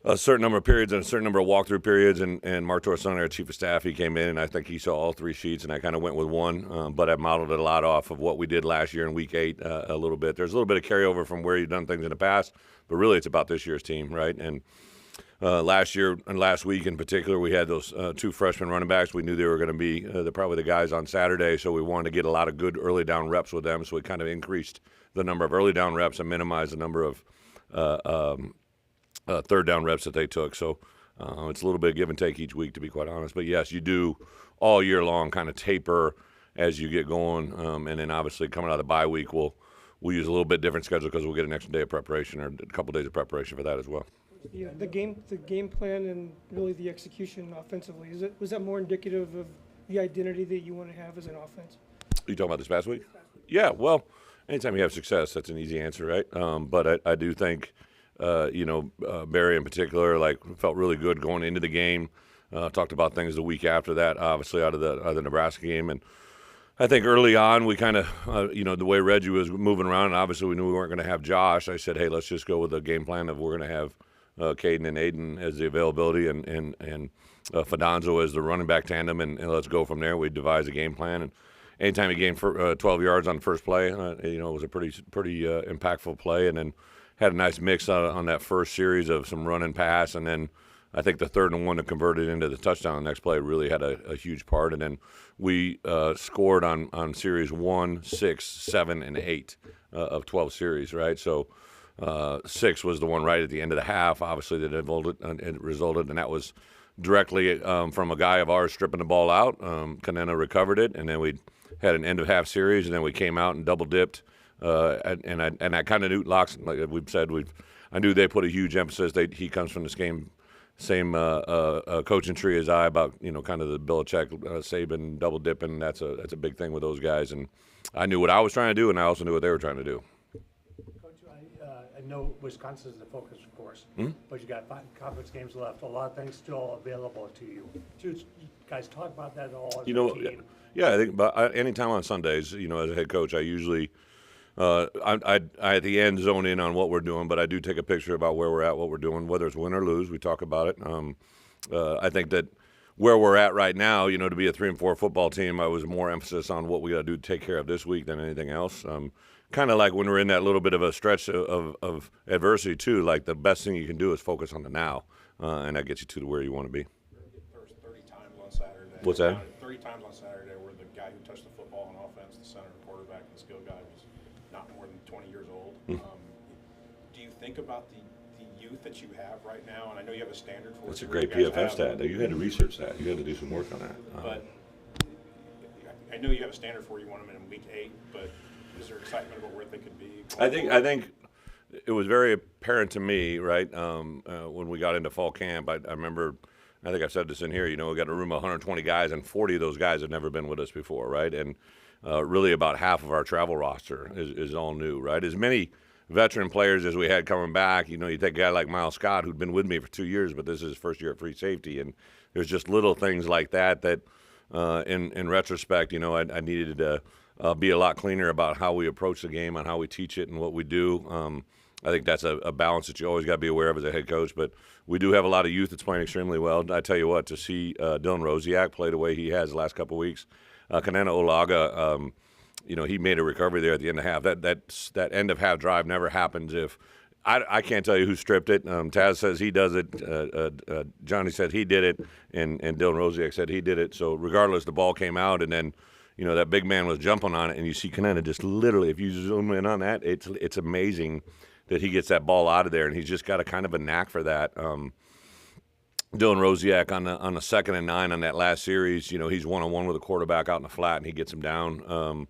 a certain number of periods and a certain number of walkthrough periods. And Mark Torson, our chief of staff, he came in, and I think he saw all 3 sheets, and I kind of went with one. But I modeled it a lot off of what we did last year in Week 8 a little bit. There's a little bit of carryover from where you've done things in the past, but really it's about this year's team, right? And last year and last week in particular, we had those 2 freshman running backs. We knew they were going to be probably the guys on Saturday, so we wanted to get a lot of good early down reps with them. So we kind of increased the number of early down reps and minimized the number of third down reps that they took. So it's a little bit of give and take each week, to be quite honest. But yes, you do all year long kind of taper as you get going. And then obviously coming out of the bye week, we'll use a little bit different schedule because we'll get an extra day of preparation or a couple days of preparation for that as well. Yeah, the game plan and really the execution offensively, was that more indicative of the identity that you want to have as an offense? You talking about this past week? Yeah, well, anytime you have success, that's an easy answer, right? But I do think, Barry in particular, felt really good going into the game. Talked about things the week after that, obviously out of the Nebraska game. And I think early on we kind of, the way Reggie was moving around, and obviously we knew we weren't going to have Josh. I said, hey, let's just go with the game plan of we're going to have Caden and Aiden as the availability and Fidanzo as the running back tandem, and let's go from there. We devised a game plan, and anytime he gained 12 yards on the first play, it was a pretty impactful play, and then had a nice mix on that first series of some run and pass, and then I think the 3rd and 1 that converted into the touchdown the next play really had a huge part, and then we scored on series 1, 6, 7, and 8 of 12 series, right? So 6 was the one right at the end of the half, obviously, that resulted, and that was directly from a guy of ours stripping the ball out. Kanena recovered it, and then we had an end of half series, and then we came out and double dipped. And I kind of knew Locks, like we've said, I knew they put a huge emphasis. He comes from the same coaching tree as I about kind of the Belichick, Saban double dipping. That's a big thing with those guys, and I knew what I was trying to do, and I also knew what they were trying to do. Coach, I know Wisconsin is the focus, of course, but you got 5 conference games left. A lot of things still available to you. You guys talk about that all as a team. Yeah, I think. But anytime on Sundays, as a head coach, I usually. I at the end zone in on what we're doing, but I do take a picture about where we're at, what we're doing, whether it's win or lose. We talk about it. I think that where we're at right now, to be a 3-4 football team, I was more emphasis on what we got to do to take care of this week than anything else. Kind of like when we're in that little bit of a stretch of adversity too. Like the best thing you can do is focus on the now, and that gets you to where you want to be. There was 30 times on Saturday. What's that? 30 times on Saturday where the guy who touched the football on offense, the center, quarterback, and the skill guy was not more than 20 years old. Do you think about the youth that you have right now? And I know you have a standard for it. That's a great PFF stat. You had to research that. You had to do some work on that. But I know you have a standard for it. You want them in Week 8, but is there excitement about where they could be? I think it was very apparent to me, right, when we got into fall camp. I remember, I think I've said this in here, we got a room of 120 guys, and 40 of those guys had never been with us before, right? And really about half of our travel roster is all new, right? As many veteran players as we had coming back, you take a guy like Miles Scott, who'd been with me for 2 years, but this is his first year at free safety, and there's just little things like that in retrospect, I needed to be a lot cleaner about how we approach the game, on how we teach it, and what we do. I think that's a balance that you always got to be aware of as a head coach. But we do have a lot of youth that's playing extremely well. I tell you what, to see Dylan Rosiak play the way he has the last couple of weeks, Kanana Olaga, he made a recovery there at the end of half. That end of half drive never happens if I can't tell you who stripped it. Taz says he does it. Johnny said he did it, and Dylan Rosiak said he did it. So regardless, the ball came out, and then that big man was jumping on it, and you see Kanana just literally, if you zoom in on that, it's amazing that he gets that ball out of there, and he's just got a kind of a knack for that. Dylan Rosiak on the 2nd and 9 on that last series, he's one-on-one with a quarterback out in the flat, and he gets him down.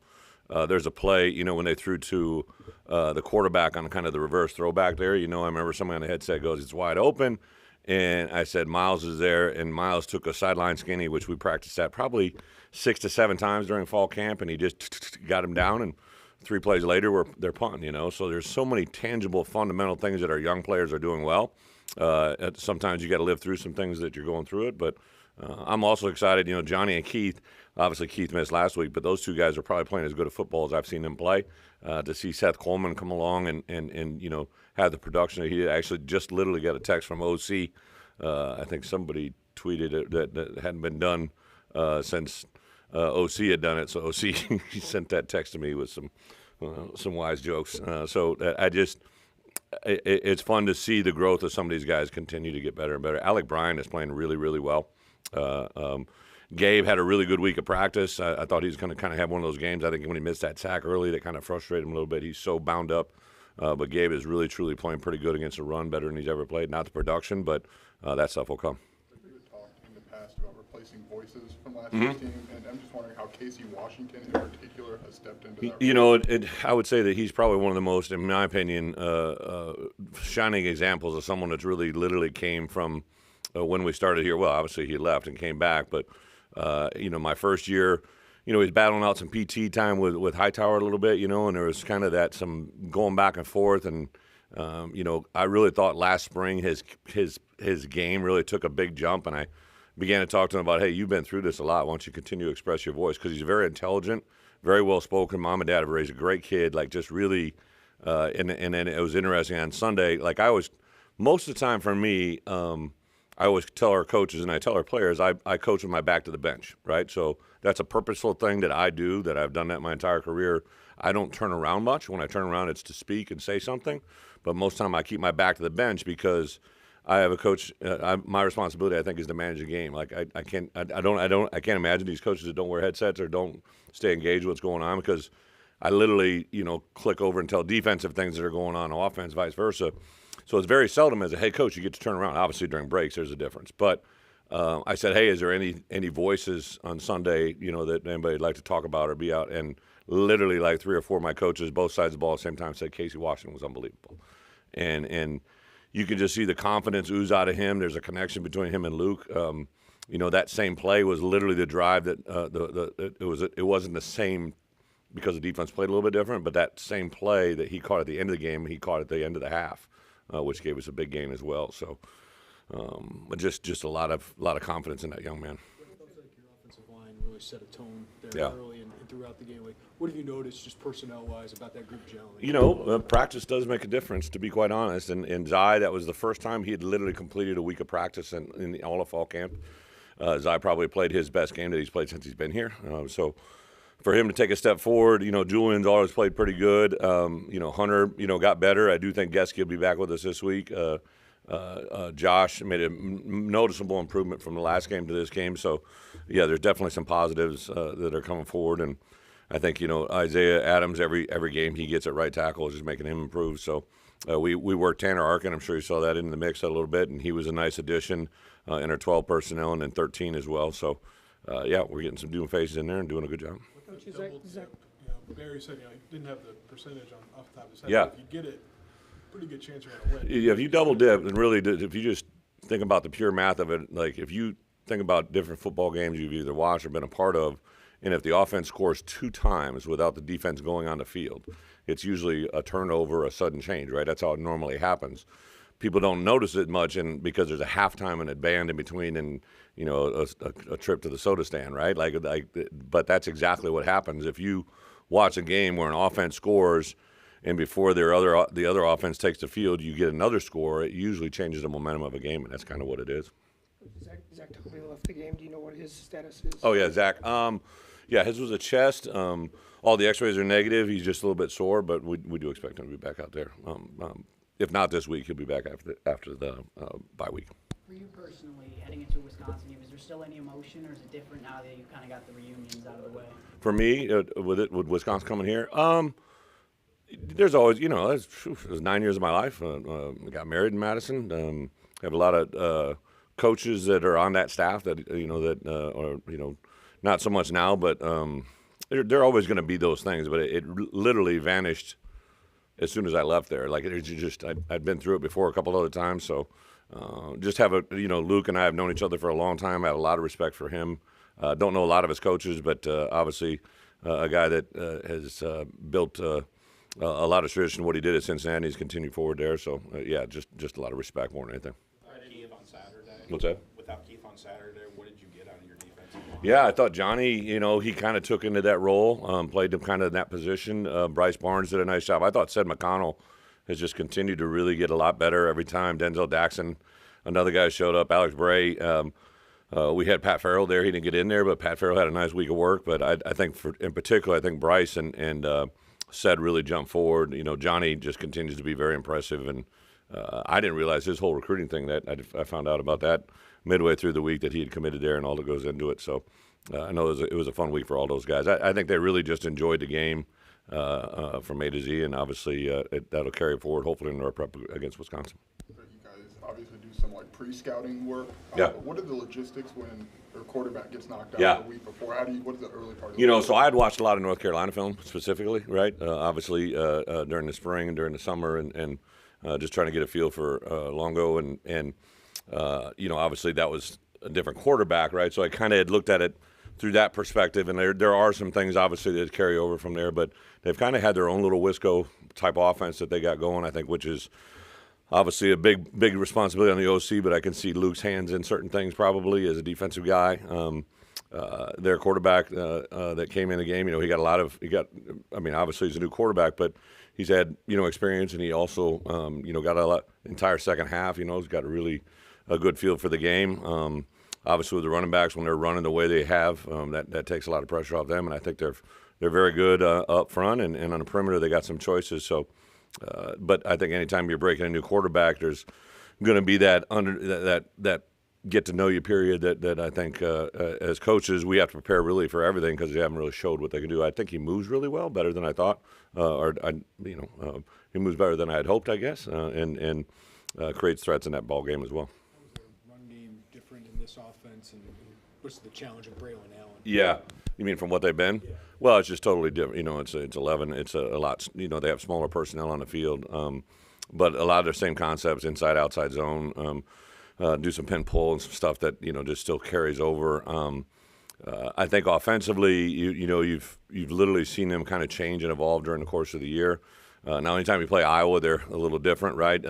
There's a play, when they threw to the quarterback on kind of the reverse throwback there. I remember somebody on the headset goes, "It's wide open," and I said, "Miles is there," and Miles took a sideline skinny, which we practiced at probably 6 to 7 times during fall camp, and he just got him down, and 3 plays later, they're punting, So there's so many tangible, fundamental things that our young players are doing well. Sometimes you got to live through some things that you're going through it, but I'm also excited. Johnny and Keith, obviously Keith missed last week, but those 2 guys are probably playing as good a football as I've seen them play. To see Seth Coleman come along and have the production that he actually just literally got a text from OC. I think somebody tweeted it that hadn't been done since OC had done it. So OC he sent that text to me with some wise jokes. It's fun to see the growth of some of these guys continue to get better and better. Alec Bryan is playing really, really well. Gabe had a really good week of practice. I thought he was going to kind of have one of those games. I think when he missed that sack early, that kind of frustrated him a little bit. He's so bound up. But Gabe is really, truly playing pretty good against the run, better than he's ever played. Not the production, but that stuff will come. You had talked in the past about replacing voices from last year's team, and I'm just wondering how Casey Washington in particular has stepped into that. I would say that he's probably one of the most, in my opinion, shining examples of someone that's really literally came from when we started here. Well, obviously he left and came back, but my first year, he's battling out some PT time with Hightower a little bit, and there was kind of some going back and forth, and I really thought last spring his game really took a big jump, and I began to talk to him about, hey, you've been through this a lot. Why don't you continue to express your voice? Because he's very intelligent, very well spoken. Mom and Dad have raised a great kid, like just really. And then it was interesting on Sunday. Like most of the time for me, I always tell our coaches and I tell our players, I coach with my back to the bench, right? So that's a purposeful thing that I do, that I've done that my entire career. I don't turn around much. When I turn around, it's to speak and say something. But most of the time I keep my back to the bench because I have a coach. My responsibility, I think, is to manage the game. Like I can't imagine these coaches that don't wear headsets or don't stay engaged with what's going on, because I literally, click over and tell defensive things that are going on offense, vice versa. So it's very seldom as a head coach you get to turn around. Obviously during breaks there's a difference, but I said, hey, is there any voices on Sunday, that anybody would like to talk about or be out? And literally like 3 or 4 of my coaches, both sides of the ball at the same time, said Casey Washington was unbelievable, and you can just see the confidence ooze out of him. There's a connection between him and Luke. That same play was literally the drive that it wasn't the same because the defense played a little bit different, but that same play that he caught at the end of the game, he caught at the end of the half, which gave us a big gain as well. So, but just a lot of confidence in that young man. It felt like your offensive line really set a tone there early and throughout the game. Like, what have you noticed, just personnel-wise, about that group gelling? Practice does make a difference, to be quite honest. And Zai, that was the first time he had literally completed a week of practice in all of fall camp. Zai probably played his best game that he's played since he's been here. So for him to take a step forward, Julian's always played pretty good. Hunter, got better. I do think Geske will be back with us this week. Josh made a noticeable improvement from the last game to this game. So, yeah, there's definitely some positives that are coming forward. And I think, Isaiah Adams, every game he gets at right tackle is just making him improve. So we worked Tanner Arkin. I'm sure you saw that in the mix a little bit. And he was a nice addition in our 12 personnel and then 13 as well. So, we're getting some new faces in there and doing a good job. Barry said, he didn't have the percentage off the top of his head. Yeah. If you get it, pretty good chance you're going to win. Yeah, if you double dip, and really, if you just think about the pure math of it, like if you think about different football games you've either watched or been a part of, and if the offense scores 2 times without the defense going on the field, it's usually a turnover, a sudden change, right? That's how it normally happens. people don't notice it much, and because there's a halftime and a band in between, and a trip to the soda stand, right? But that's exactly what happens if you watch a game where an offense scores, and before the other offense takes the field, you get another score. It usually changes the momentum of a game, and that's kind of what it is. Zach Tomey left the game. Do you know what his status is? Oh yeah, Zach. Yeah, his was a chest. All the X-rays are negative. He's just a little bit sore, but we do expect him to be back out there. If not this week, he'll be back after the bye week. For you personally, heading into a Wisconsin game, is there still any emotion, or is it different now that you've kind of got the reunions out of the way? For me, with Wisconsin coming here, there's always, it was 9 years of my life. I got married in Madison. Have a lot of coaches that are on that staff that are not so much now, but there are always going to be those things. But it literally vanished as soon as I left there. Like it just, I'd been through it before a couple other times. So just have Luke and I have known each other for a long time. I have a lot of respect for him. Don't know a lot of his coaches, but obviously a guy that has built a lot of tradition. What he did at Cincinnati, he's continued forward there. So yeah, just a lot of respect more than anything. Keith on Saturday. What's that? Without Keith on Saturday, what did you get out of your defensive line? Yeah, I thought Johnny, he kind of took into that role, played him kind of in that position. Bryce Barnes did a nice job. I thought Sed McConnell has just continued to really get a lot better every time. Denzel Daxon, another guy showed up. Alex Bray. We had Pat Farrell there. He didn't get in there, but Pat Farrell had a nice week of work. But I think, in particular, I think Bryce and Sed really jumped forward. Johnny just continues to be very impressive. And I didn't realize his whole recruiting thing that I found out about that midway through the week, that he had committed there and all that goes into it. So I know it was a fun week for all those guys. I think they really just enjoyed the game from A to Z, and obviously that'll carry forward hopefully in our prep against Wisconsin. You guys obviously do some pre-scouting work. Yeah. What are the logistics when their quarterback gets knocked out Yeah. the week before? What is the early part of So I had watched a lot of North Carolina film specifically, right? Obviously during the spring and during the summer, and just trying to get a feel for Longo, and obviously that was a different quarterback, right? So I kind of had looked at it through that perspective, and there are some things obviously that carry over from there, but they've kind of had their own little Wisco type offense that they got going, I think, which is obviously a big responsibility on the OC, but I can see Luke's hands in certain things probably as a defensive guy. Their quarterback that came in the game, obviously he's a new quarterback, but he's had, experience, and he also, got a lot entire second half. He's got a good feel for the game. Obviously with the running backs, when they're running the way they have, that takes a lot of pressure off them, and I think they're very good up front, and on the perimeter they got some choices. So, but I think anytime you're breaking a new quarterback, there's going to be that get to know you period that I think as coaches we have to prepare really for everything, because they haven't really showed what they can do. I think he moves really well, better than I thought, he moves better than I had hoped, I guess, and creates threats in that ball game as well. How was the run game different in this offense, and what's the challenge of Braylon Allen? Yeah, you mean from what they've been? Yeah. Well, it's just totally different. It's 11. It's a lot. They have smaller personnel on the field, but a lot of the same concepts: inside, outside zone. Do some pin pull and some stuff that just still carries over. I think offensively, you've literally seen them kind of change and evolve during the course of the year. Now, anytime you play Iowa, they're a little different, right?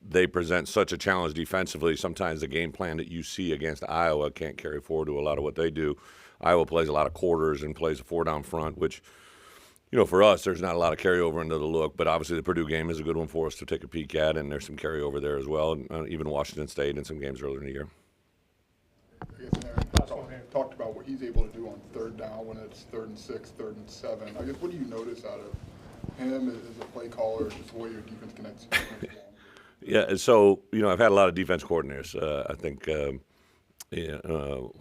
They present such a challenge defensively. Sometimes the game plan that you see against Iowa can't carry forward to a lot of what they do. Iowa plays a lot of quarters and plays a 4-down front, which, for us, there's not a lot of carryover into the look. But obviously the Purdue game is a good one for us to take a peek at, and there's some carryover there as well, and even Washington State in some games earlier in the year. I guess Aaron talked about what he's able to do on third down when it's 3rd and 6, 3rd and 7. I guess, what do you notice out of him as a play caller, just the way your defense connects? Yeah, so, I've had a lot of defense coordinators. I think, I don't know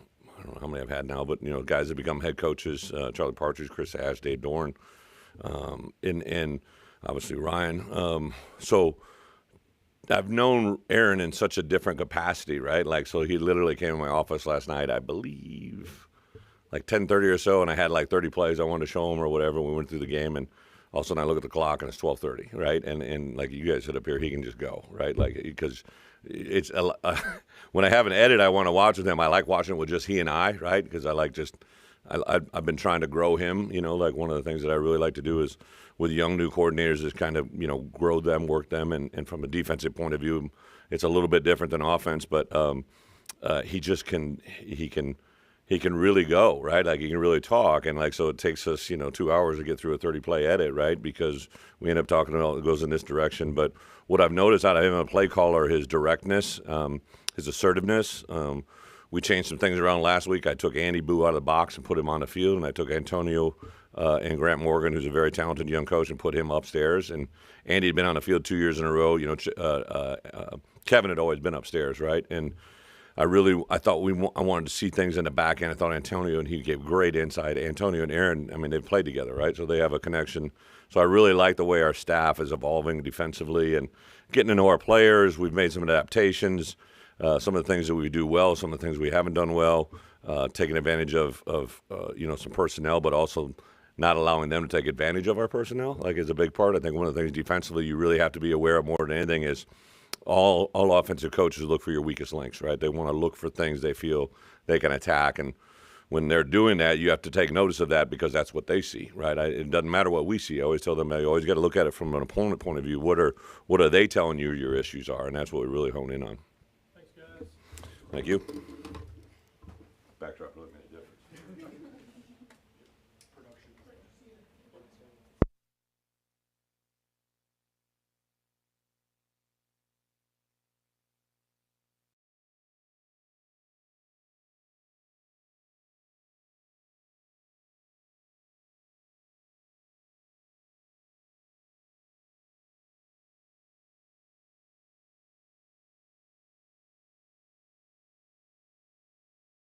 how many I've had now, but, guys that become head coaches, Charlie Partridge, Chris Ash, Dave Dorn, and obviously Ryan. So I've known Aaron in such a different capacity, right? Like, so he literally came in my office last night, I believe, like 10:30 or so, and I had like 30 plays I wanted to show him or whatever. We went through the game, and all of a sudden I look at the clock and it's 12:30, right? And like you guys sit up here, he can just go, right? Like, because it's when I have an edit I want to watch with him, I like watching it with just he and I, right? Because I like I've been trying to grow him, like one of the things that I really like to do is with young new coordinators is kind of, you know, grow them, work them, and from a defensive point of view, it's a little bit different than offense, but he just can really go, right? Like, he can really talk, and like, so it takes us, you know, 2 hours to get through a 30-play edit, right? Because we end up talking about it goes in this direction. But what I've noticed out of him, a play caller, his directness, his assertiveness. We changed some things around last week. I took Andy Boo out of the box and put him on the field, and I took Antonio and Grant Morgan, who's a very talented young coach, and put him upstairs. And Andy had been on the field 2 years in a row. You know, Kevin had always been upstairs, right? And I thought I wanted to see things in the back end. I thought Antonio, and he gave great insight. Antonio and Aaron, I mean, they've played together, right? So they have a connection. So I really like the way our staff is evolving defensively and getting to know our players. We've made some adaptations. Some of the things that we do well, some of the things we haven't done well, taking advantage of you know, some personnel, but also not allowing them to take advantage of our personnel, like, is a big part. I think one of the things defensively you really have to be aware of more than anything is all offensive coaches look for your weakest links, right? They want to look for things they feel they can attack, and when they're doing that, you have to take notice of that because that's what they see, right? It doesn't matter what we see. I always tell them, you always got to look at it from an opponent point of view. What are they telling you your issues are? And that's what we really hone in on. Thank you. Backdrop, look, man.